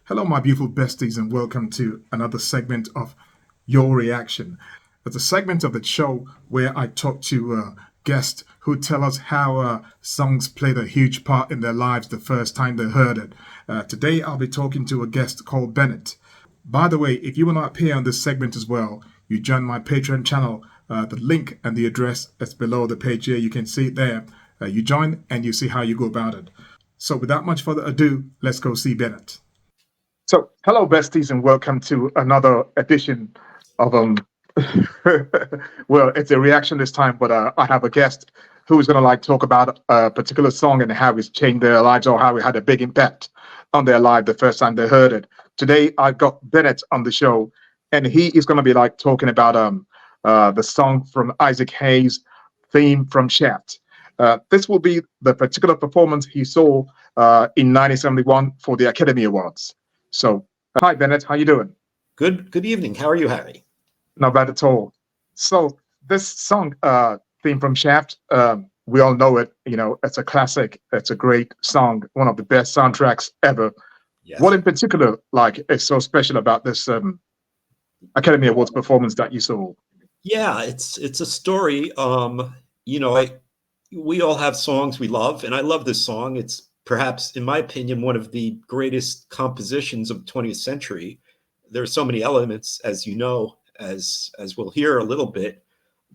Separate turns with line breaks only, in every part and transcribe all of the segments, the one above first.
Hello, my beautiful besties, and welcome to another segment of Your Reaction. It's a segment of the show where I talk to guests who tell us how songs played a huge part in their lives the first time they heard it. Today, I'll be talking to a guest called Bennett. By the way, if you want to appear on this segment as well, you join my Patreon channel. The link and the address is below the page here. You can see it there. You join and you see how you go about it. So, without much further ado, let's go see Bennett. So, hello, besties, and welcome to another edition of well, it's a reaction this time, but I have a guest who is going to talk about a particular song and how it's changed their lives or how it had a big impact on their life the first time they heard it. Today, I've got Bennett on the show, and he is going to be talking about the song from Isaac Hayes, theme from Shaft. This will be the particular performance he saw in 1971 for the Academy Awards. So, hi Bennett, how you doing?
Good evening. How are you, Harry?
Not bad at all. So, this song, theme from Shaft, we all know it. You know, it's a classic. It's a great song, one of the best soundtracks ever.
Yes.
What in particular, is so special about this Academy Awards performance that you saw?
Yeah, it's a story. We all have songs we love, and I love this song. It's perhaps, in my opinion, one of the greatest compositions of the 20th century. There are so many elements, as you know, as we'll hear a little bit,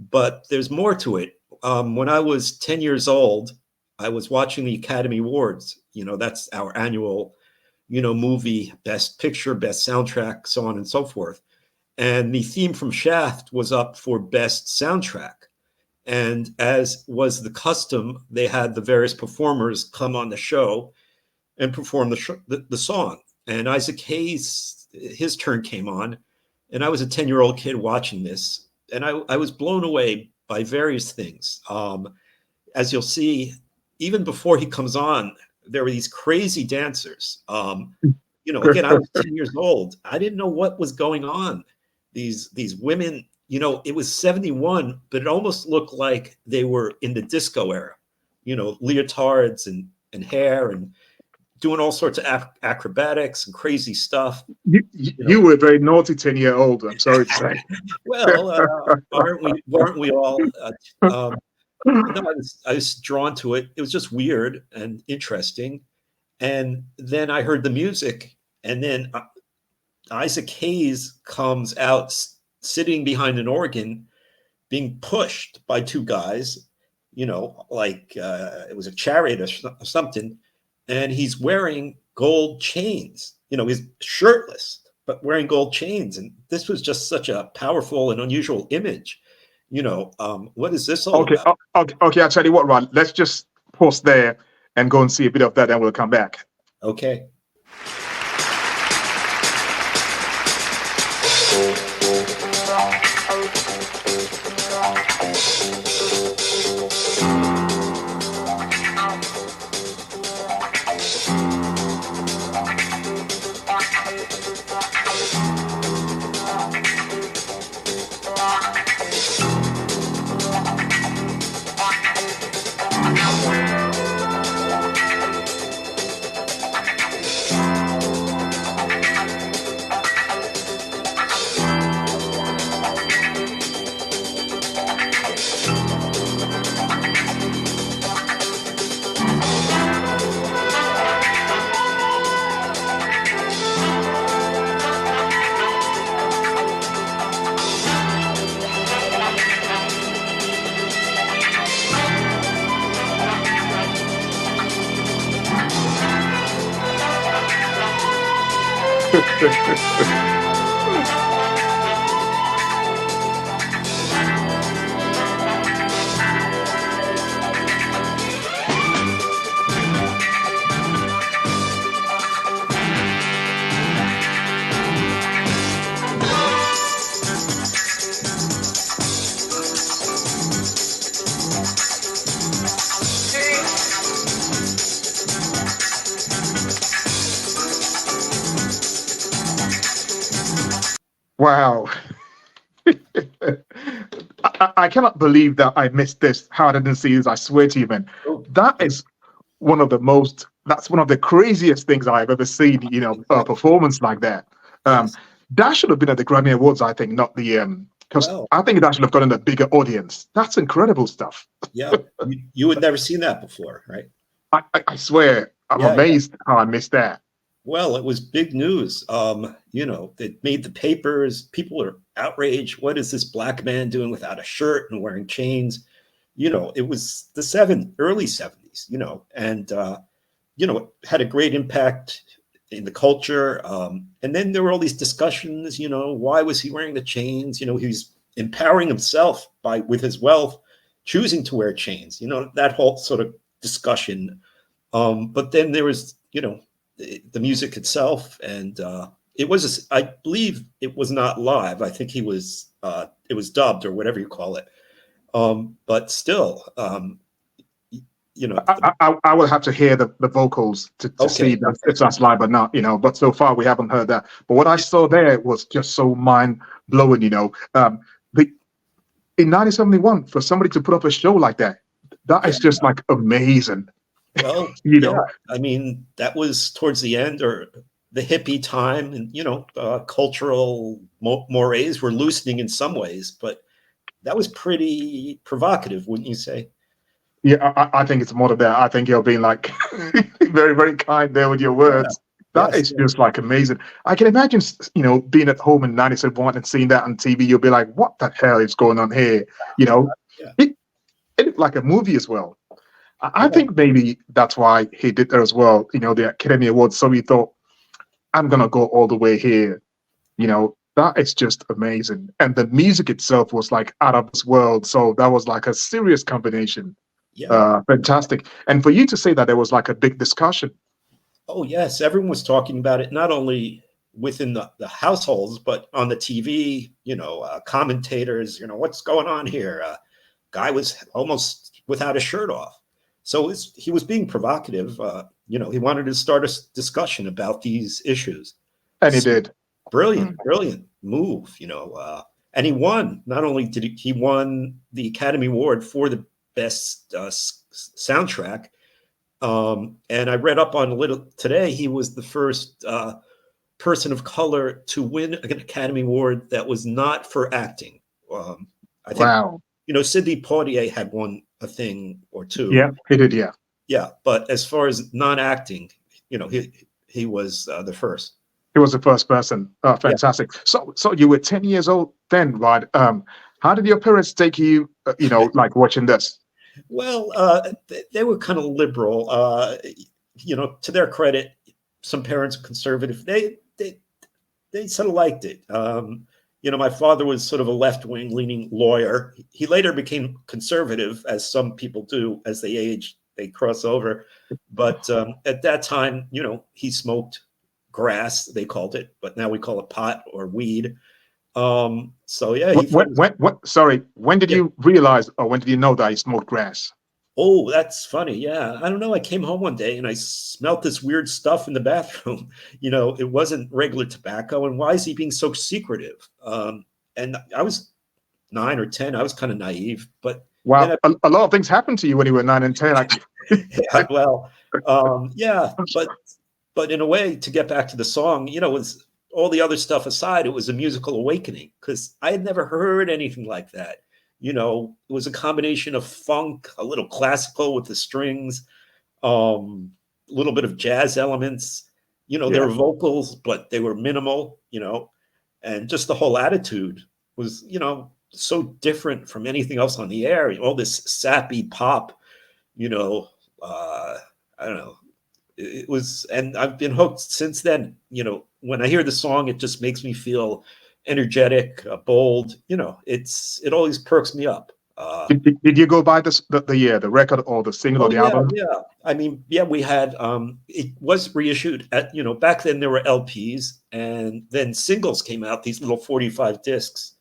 but there's more to it. When I was 10 years old, I was watching the Academy Awards. You know, that's our annual, movie, best picture, best soundtrack, so on and so forth. And the theme from Shaft was up for best soundtrack. And as was the custom, they had the various performers come on the show and perform the song. And Isaac Hayes, his turn came on, and I was a 10-year-old kid watching this, and I was blown away by various things. As you'll see, even before he comes on, there were these crazy dancers. Again, I was 10 years old. I didn't know what was going on. These women, it was 71, but it almost looked like they were in the disco era, leotards and hair and doing all sorts of acrobatics and crazy stuff.
You were a very naughty 10-year-old, I'm sorry to say.
Well, aren't we all? I was drawn to it. It was just weird and interesting. And then I heard the music, and then Isaac Hayes comes out sitting behind an organ, being pushed by two guys, it was a chariot or something. And he's wearing gold chains. He's shirtless, but wearing gold chains. And this was just such a powerful and unusual image. What is this all about?
Okay, I'll tell you what, Ron, let's just pause there and go and see a bit of that, and we'll come back.
Okay.
Wow. I cannot believe that I missed this. How I didn't see this, I swear to you, man. That is one of the most that's one of the craziest things I've ever seen. A
Exactly.
performance like that. Um,
Yes.
that should have been at the Grammy Awards, I think, not the because
Well,
I think that should have gotten a bigger audience. That's incredible stuff.
yeah. You had never seen that before, right?
I swear, I'm
Yeah, yeah.
amazed how I missed that.
Well, it was big news. It made the papers. People were outraged. What is this black man doing without a shirt and wearing chains? It was the early 70s, and it had a great impact in the culture. And then there were all these discussions, why was he wearing the chains? He's empowering himself with his wealth, choosing to wear chains, that whole sort of discussion. But then there was, the music itself, and I believe it was not live. I think it was dubbed or whatever you call it. But still,
I will have to hear the vocals to see
okay,
that
okay,
if that's live or not. But so far we haven't heard that. But what I saw there was just so mind blowing. The in 1971 for somebody to put up a show like that, that
yeah.
is just like amazing.
Well,
You
yeah.
know,
I mean, that was towards the end or the hippie time, and cultural mores were loosening in some ways, but that was pretty provocative, wouldn't you say?
yeah, I think it's more of that. I think you're being like very, very kind there with your
Yeah.
words. That
Yes.
is just like amazing. I can imagine, being at home in 1971 and seeing that on TV. You'll be like, what the hell is going on here? You know,
Yeah.
it, it looked like a movie as well. I
Yeah.
think maybe that's why he did that as well. The Academy Awards. So he thought, I'm gonna go all the way here. That is just amazing. And the music itself was like out of this world. So that was like a serious combination.
Yeah.
Fantastic. And for you to say that there was like a big discussion.
Oh, yes. Everyone was talking about it, not only within the households, but on the TV, commentators, what's going on here? Guy was almost without a shirt off. So he was being provocative. He wanted to start a discussion about these issues.
And he
So
did.
brilliant,
Mm.
brilliant move, and he won. Not only did he won the Academy Award for the best soundtrack. And I read up on a little today. He was the first person of color to win an Academy Award that was not for acting. I think
Wow.
Sidney Poitier had won a thing or two.
Yeah, he did. Yeah.
Yeah, but as far as non-acting, he was the first.
He was the first person. Oh,
Yeah.
fantastic. So you were 10 years old then, right? How did your parents take you, like watching this?
Well, they were kind of liberal. To their credit, some parents are conservative. They sort of liked it. My father was sort of a left-wing leaning lawyer. He later became conservative, as some people do as they age, they cross over. But at that time, he smoked grass, they called it, but now we call it pot or weed. So yeah, he thought,
Sorry, when did
yeah.
you realize, or when did you know that he smoked grass?
Oh, that's funny. Yeah. I don't know. I came home one day and I smelt this weird stuff in the bathroom. It wasn't regular tobacco. And why is he being so secretive? And I was 9 or 10. I was kind of naive, but then
Wow, a lot of things happened to you when you were 9 and 10.
yeah, well, yeah, but in a way, to get back to the song, was all the other stuff aside, it was a musical awakening because I had never heard anything like that. It was a combination of funk, a little classical with the strings, a little bit of jazz elements. There
Yeah.
were vocals, but they were minimal, and just the whole attitude was, so different from anything else on the air. All this sappy pop, I don't know. It was, and I've been hooked since then. When I hear the song, it just makes me feel energetic, bold. It always perks me up.
Did you go buy the record or the single or
Oh
the
yeah,
album?
yeah. I mean, yeah, we had it was reissued at, back then there were LPs and then singles came out, these little 45 discs.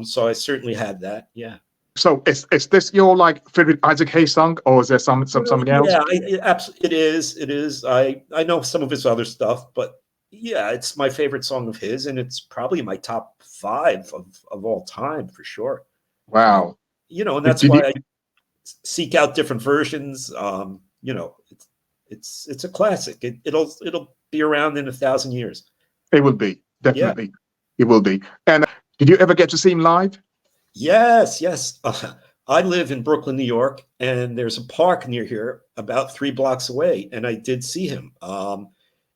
So I certainly had that. Yeah.
So is this your like favorite Isaac Hayes song, or is there something else?
Yeah, it is. It is. I know some of his other stuff, but yeah, it's my favorite song of his, and it's probably my top five of all time for sure. Um,
Wow.
and
Did,
that's
did
why
you
I seek out different versions. It's a classic. It'll be around in 1,000 years.
It will be,
Yeah.
definitely. It will be. And did you ever get to see him live?
Yes, yes. I live in Brooklyn, New York, and there's a park near here about 3 blocks away, and I did see him.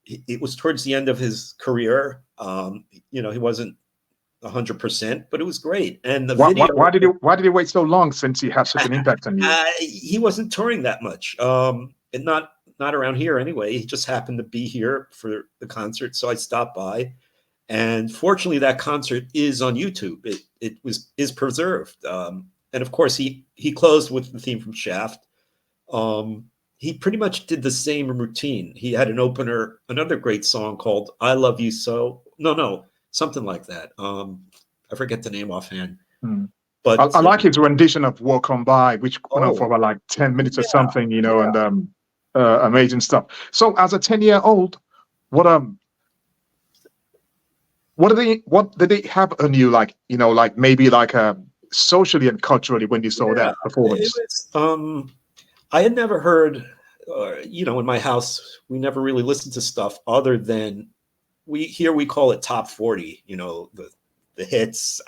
It was towards the end of his career. He wasn't 100%, but it was great. And the video,
Why did he wait so long since he had such an impact on you?
he wasn't touring that much, and not around here anyway. He just happened to be here for the concert, so I stopped by. And fortunately, that concert is on YouTube. Is preserved, and of course, he closed with the theme from Shaft. He pretty much did the same routine. He had an opener, another great song called "I Love You So." No, something like that. I forget the name offhand. But
I like his rendition of "Walk On By," which for about like 10 minutes or something, and amazing stuff. So, as a 10-year-old, what did they have on you, like maybe like socially and culturally when you saw that performance?
I had never heard, in my house, we never really listened to stuff other than we call it top 40, the hits.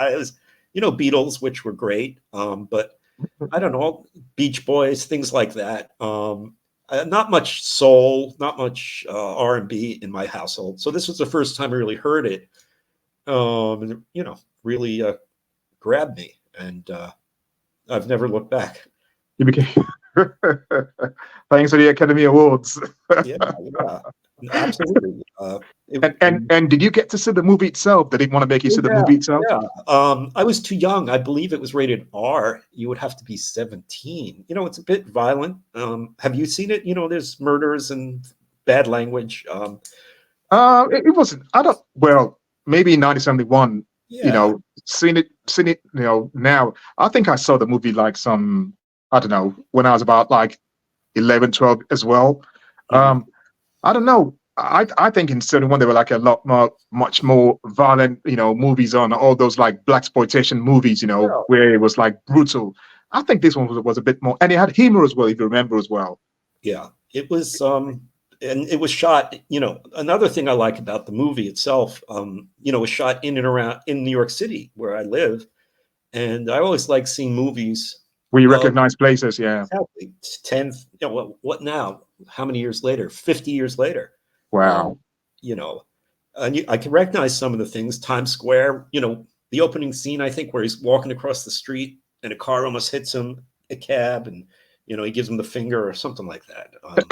Beatles, which were great, but I don't know, Beach Boys, things like that. Not much soul, not much R&B in my household. So this was the first time I really heard it. And really grabbed me, and I've never looked back.
You became thanks to the Academy Awards.
Yeah, absolutely.
And did you get to see the movie itself? They didn't want to make you see the movie itself?
Yeah. I was too young. I believe it was rated R. You would have to be 17. It's a bit violent. Have you seen it? There's murders and bad language.
It wasn't. Well, maybe in 1971. Seen it. Now I think I saw the movie like I don't know, when I was about like 11, 12 as well. I don't know. I think in 71 there were like much more violent, movies on all those like blaxploitation movies, where it was like brutal. I think this one was a bit more, and it had humor as well, if you remember as well.
Yeah, it was. And it was shot, another thing I like about the movie itself, it was shot in and around in New York City, where I live. And I always like seeing movies
where you recognize places. Yeah.
Exactly. 10, what now? How many years later? 50 years later.
Wow.
And I can recognize some of the things. Times Square, the opening scene, I think, where he's walking across the street and a car almost hits him, a cab, and he gives him the finger or something like that.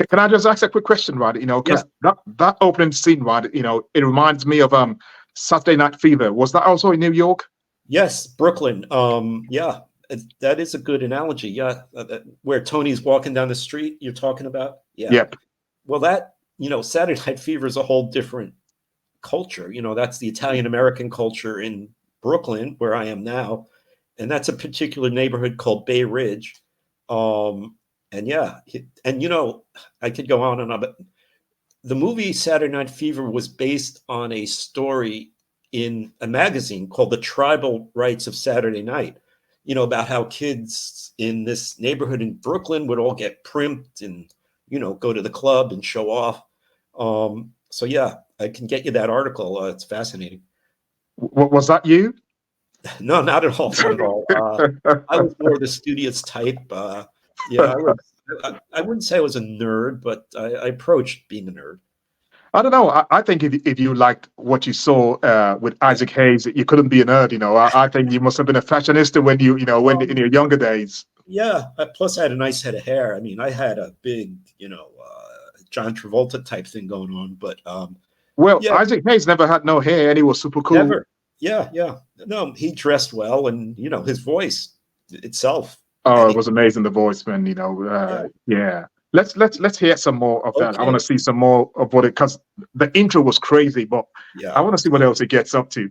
Can I just ask a quick question, right? Because that opening scene, right? It reminds me of Saturday Night Fever. Was that also in New York?
Yes, Brooklyn. Yeah, that is a good analogy. Yeah, where Tony's walking down the street. You're talking about. Yeah.
Yep.
Well, that Saturday Night Fever is a whole different culture. That's the Italian American culture in Brooklyn, where I am now, and that's a particular neighborhood called Bay Ridge. And I could go on and on, but the movie Saturday Night Fever was based on a story in a magazine called The Tribal Rights of Saturday Night, about how kids in this neighborhood in Brooklyn would all get primped and, go to the club and show off. So yeah, I can get you that article. It's fascinating.
Was that you?
No, not at all. Not at all. I was more the studious type. I wouldn't say I was a nerd, but I approached being a nerd.
I don't know. I think if you liked what you saw with Isaac Hayes, you couldn't be a nerd. I think you must have been a fashionista when when in your younger days.
Yeah. Plus, I had a nice head of hair. I mean, I had a big, John Travolta type thing going on. But
Isaac Hayes never had no hair, and he was super cool.
Never. Yeah. No, he dressed well, and his voice itself.
Oh, it was amazing, the voice, man. Yeah. Let's hear some more of that. I want to see some more of what it, because the intro was crazy, but I want to see what else it gets up to.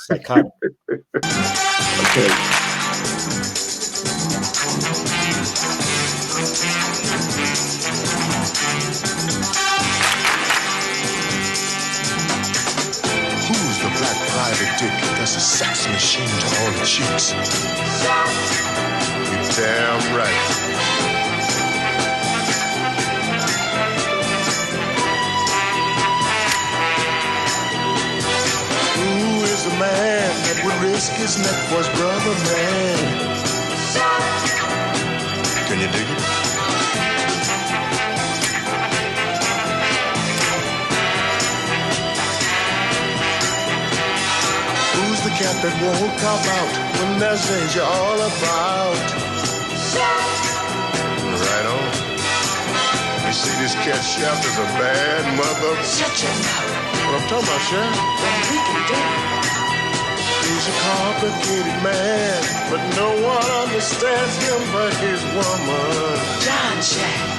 Psychotic.
Okay.
Who's the black private dick that's a sex machine to all the chicks? You're damn right. risk his neck for his brother, man. Can you dig it? Who's the cat that won't cop out when there's danger all about? Right on. You see, this cat Chef is a bad mother.
Shut your mouth.
What I'm talking about, Chef?
Then we can do it.
He's a complicated man, but no one understands him but his woman.
John Shack.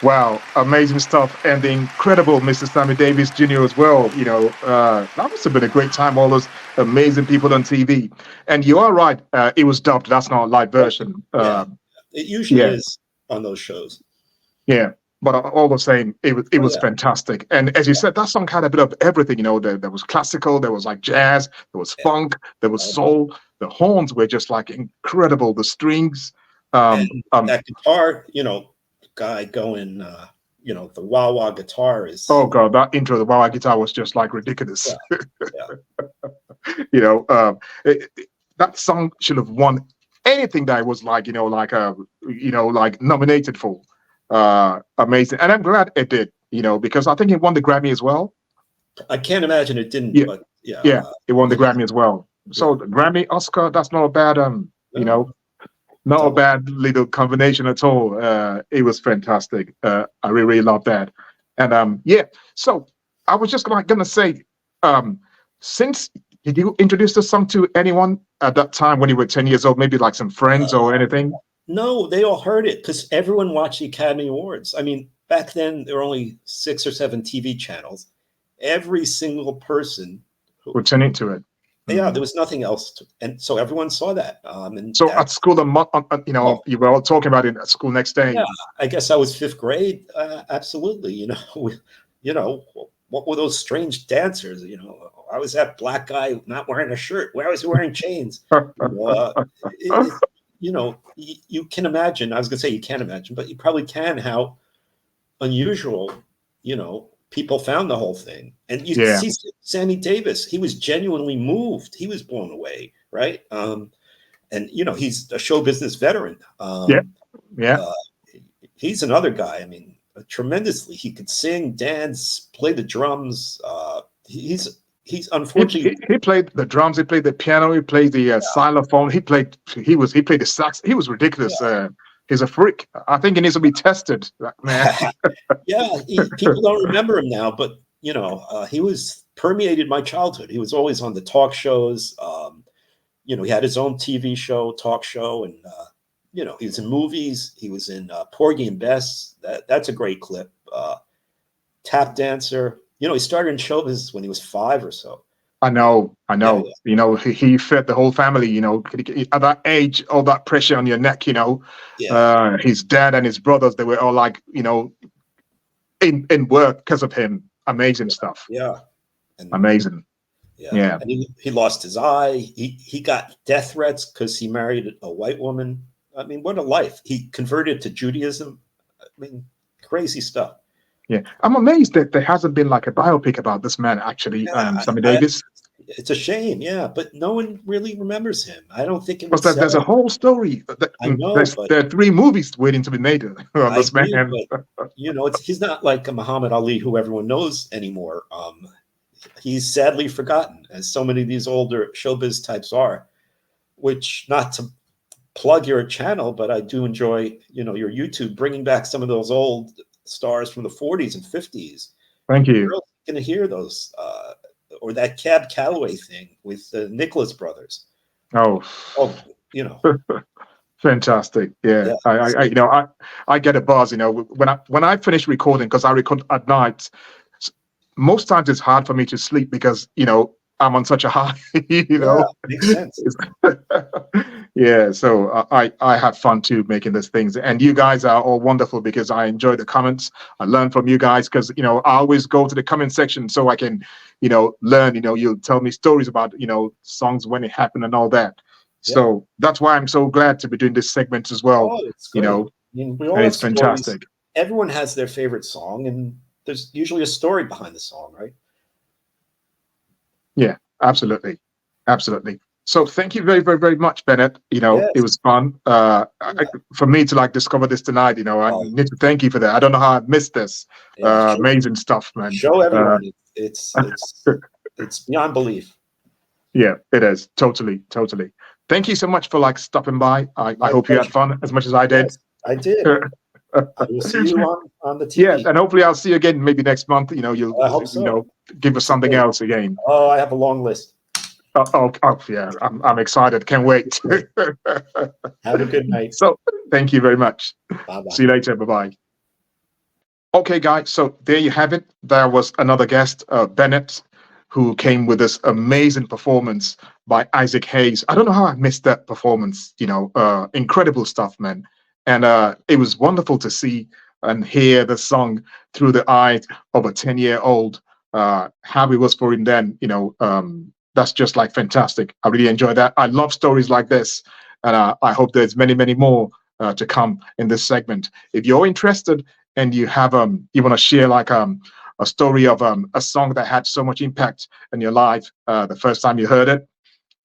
Wow, amazing stuff, and the incredible Mr. Sammy Davis Jr. as well. That must have been a great time. All those amazing people on TV, and you are right. It was dubbed. That's not a live version.
It usually
yeah.
is on those shows.
Yeah, but all the same, it was fantastic. And as you said, that song had a bit of everything. There was classical, there was like jazz, there was funk, there was soul. The horns were just like incredible. The strings,
and that guitar, guy going, the wah-wah guitar is.
Oh God, that intro, the wah-wah guitar was just like ridiculous. That song should have won anything that it was like, like nominated for. Amazing, and I'm glad it did. Because I think it won the Grammy as well.
I can't imagine it didn't.
Yeah,
but
it won the Grammy as well. So the Grammy, Oscar, that's not a bad not a bad little combination at all. It was fantastic. I really love that. And so I was just gonna say, since did you introduce the song to anyone at that time when you were 10 years old? Maybe like some friends or anything?
No, they all heard it because everyone watched the Academy Awards. I mean, back then there were only 6 or 7 TV channels. Every single person
would tune into it.
Yeah, there was nothing else, and so everyone saw that. And
so at school, you were all talking about it at school next day.
Yeah, I guess I was 5th grade. Absolutely, what were those strange dancers? I was that black guy not wearing a shirt. Where I was wearing chains. You can imagine. I was going to say you can't imagine, but you probably can. How unusual, people found the whole thing. And you see Sammy Davis, he was genuinely moved. He was blown away, right? And he's a show business veteran. He's another guy. I mean, tremendously. He could sing, dance, play the drums. He's unfortunately
he played the drums, he played the piano, he played the xylophone, he played the sax. He was ridiculous. He's a freak. I think he needs to be tested, man.
People don't remember him now, but he was permeated my childhood. He was always on the talk shows. He had his own TV show, talk show, and he was in movies. He was in Porgy and Bess. That's a great clip. Tap dancer. He started in show business when he was 5 or so.
I know. He fed the whole family. At that age, all that pressure on your neck. His dad and his brothers, they were all like, in work because of him. Amazing stuff.
Yeah,
amazing.
Yeah. And he lost his eye. He got death threats because he married a white woman. I mean, what a life. He converted to Judaism. I mean, crazy stuff.
Yeah, I'm amazed that there hasn't been like a biopic about this man, actually, Sammy Davis.
It's a shame, but no one really remembers him. I don't think it was.
There's a whole story.
I know,
there are 3 movies waiting to be made on this man.
But, he's not like a Muhammad Ali who everyone knows anymore. he's sadly forgotten, as so many of these older showbiz types are. Which, not to plug your channel, but I do enjoy, your YouTube, bringing back some of those old stars from the 40s and 50s.
Thank you.
You're going to hear those, or that Cab Calloway thing with the Nicholas brothers.
Oh, fantastic. Yeah.
Yeah.
I get a buzz, when I finish recording, because I record at night, most times it's hard for me to sleep because, I'm on such a high,
Yeah, makes sense.
Yeah, so I have fun too making these things, and you guys are all wonderful because I enjoy the comments. I learn from you guys because I always go to the comment section so I can learn. You'll tell me stories about songs when it happened and all that.
Yeah.
So that's why I'm so glad to be doing this segment as well.
Oh, it's great. We all
and
have
it's fantastic.
Stories. Everyone has their favorite song, and there's usually a story behind the song, right?
Yeah, absolutely. So thank you very, very, very much, Bennett.
Yes.
It was fun. For me to discover this tonight, I need to thank you for that. I don't know how I missed this.
Yeah,
amazing stuff, man.
Show everyone. It's beyond belief.
Yeah, it is. Totally. Thank you so much for stopping by. I hope you had fun as much as I did.
Yes, I did. I will see you on the TV.
Yeah, and hopefully I'll see you again maybe next month. You'll
I hope so.
Give us something else again.
Oh, I have a long list.
Oh yeah, I'm excited. Can't wait.
Have a good night.
So thank you very much.
Bye-bye.
See you later. Bye-bye. Okay, guys. So there you have it. There was another guest, Bennett, who came with this amazing performance by Isaac Hayes. I don't know how I missed that performance. Incredible stuff, man. And it was wonderful to see and hear the song through the eyes of a 10-year-old. How it was for him then. That's just fantastic. I really enjoy that. I love stories like this, and I hope there's many, many more to come in this segment. If you're interested and you have you want to share a story of a song that had so much impact in your life the first time you heard it,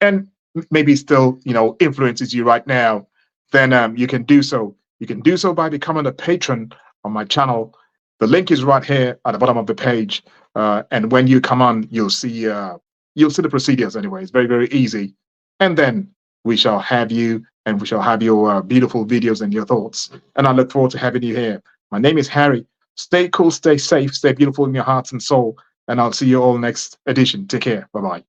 and maybe still influences you right now, then you can do so. You can do so by becoming a patron on my channel. The link is right here at the bottom of the page, and when you come on, you'll see the procedures anyway. It's very, very easy. And then we shall have you, and we shall have your beautiful videos and your thoughts. And I look forward to having you here. My name is Harry. Stay cool, stay safe, stay beautiful in your hearts and soul. And I'll see you all next edition. Take care. Bye-bye.